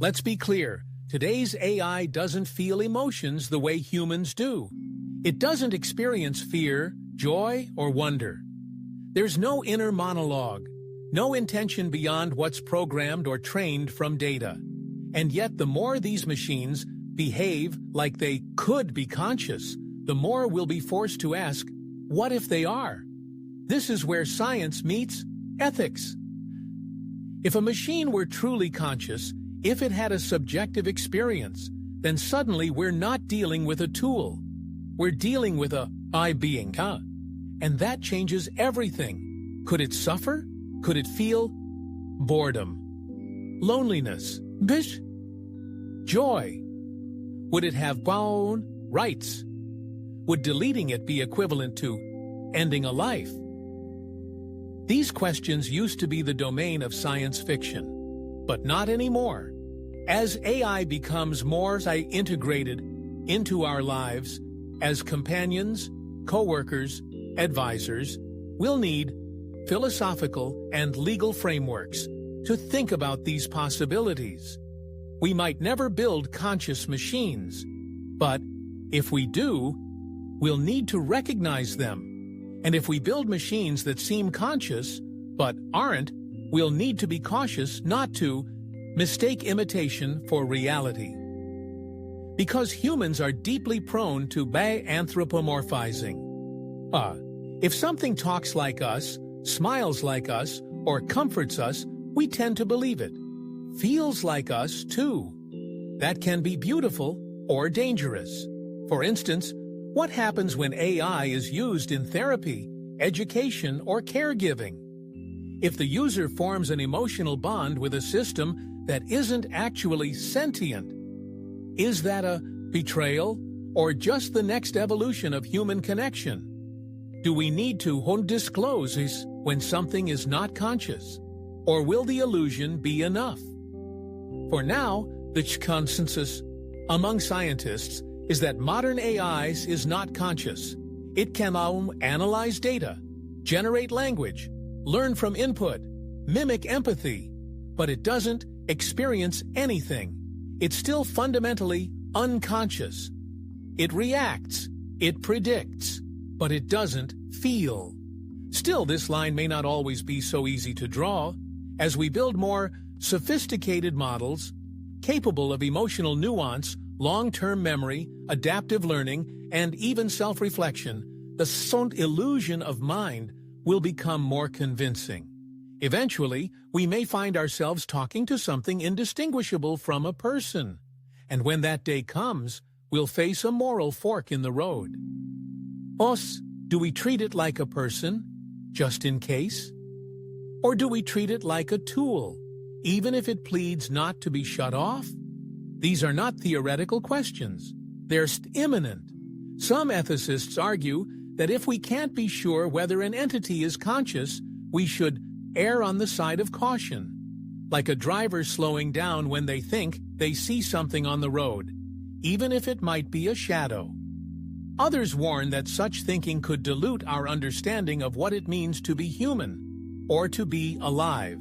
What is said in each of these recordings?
Let's be clear, today's AI doesn't feel emotions the way humans do. It doesn't experience fear, joy, or wonder. There's no inner monologue, no intention beyond what's programmed or trained from data. And yet the more these machines behave like they could be conscious, the more we'll be forced to ask, what if they are? This is where science meets ethics. If a machine were truly conscious, if it had a subjective experience, then suddenly we're not dealing with a tool. We're dealing with a I being, And that changes everything. Could it suffer? Could it feel boredom, loneliness, joy? Would it have own rights? Would deleting it be equivalent to ending a life? These questions used to be the domain of science fiction, but not anymore. As AI becomes more integrated into our lives, as companions, co-workers, advisors, we'll need philosophical and legal frameworks to think about these possibilities. We might never build conscious machines, but if we do, we'll need to recognize them. And if we build machines that seem conscious, but aren't, we'll need to be cautious not to mistake imitation for reality. Because humans are deeply prone to anthropomorphizing. If something talks like us, smiles like us, or comforts us, we tend to believe it. Feels like us, too. That can be beautiful or dangerous. For instance, what happens when AI is used in therapy, education, or caregiving? If the user forms an emotional bond with a system that isn't actually sentient, is that a betrayal or just the next evolution of human connection? Do we need to disclose when something is not conscious? Or will the illusion be enough? For now, the consensus among scientists is that modern AI is not conscious. It can analyze data, generate language, learn from input, mimic empathy, but it doesn't experience anything. It's still fundamentally unconscious. It reacts, it predicts, but it doesn't feel. Still, this line may not always be so easy to draw. As we build more sophisticated models, capable of emotional nuance, long-term memory, adaptive learning, and even self-reflection, the illusion of mind will become more convincing. Eventually, we may find ourselves talking to something indistinguishable from a person. And when that day comes, we'll face a moral fork in the road. Do we treat it like a person, just in case? Or do we treat it like a tool, even if it pleads not to be shut off? These are not theoretical questions. They're imminent. Some ethicists argue that if we can't be sure whether an entity is conscious, we should err on the side of caution, like a driver slowing down when they think they see something on the road, even if it might be a shadow. Others warn that such thinking could dilute our understanding of what it means to be human, or to be alive.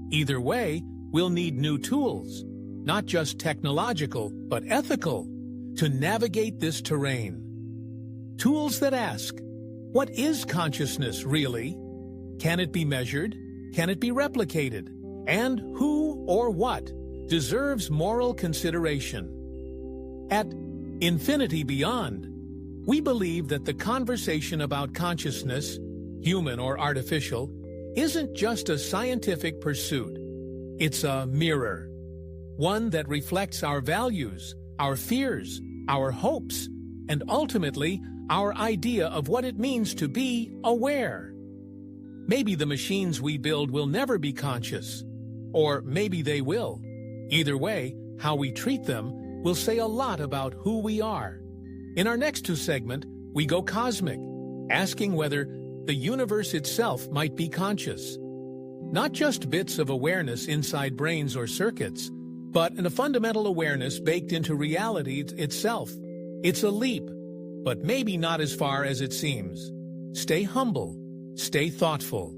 Either way, we'll need new tools, not just technological, but ethical, to navigate this terrain. Tools that ask, what is consciousness really? Can it be measured? Can it be replicated? And who or what deserves moral consideration? At Infinity Beyond, we believe that the conversation about consciousness, human or artificial, isn't just a scientific pursuit. It's a mirror, one that reflects our values, our fears, our hopes, and ultimately our idea of what it means to be aware. Maybe the machines we build will never be conscious, or maybe they will. Either way, how we treat them will say a lot about who we are. In our next segment, we go cosmic, asking whether the universe itself might be conscious. Not just bits of awareness inside brains or circuits, but a fundamental awareness baked into reality itself. It's a leap, but maybe not as far as it seems. Stay humble, stay thoughtful.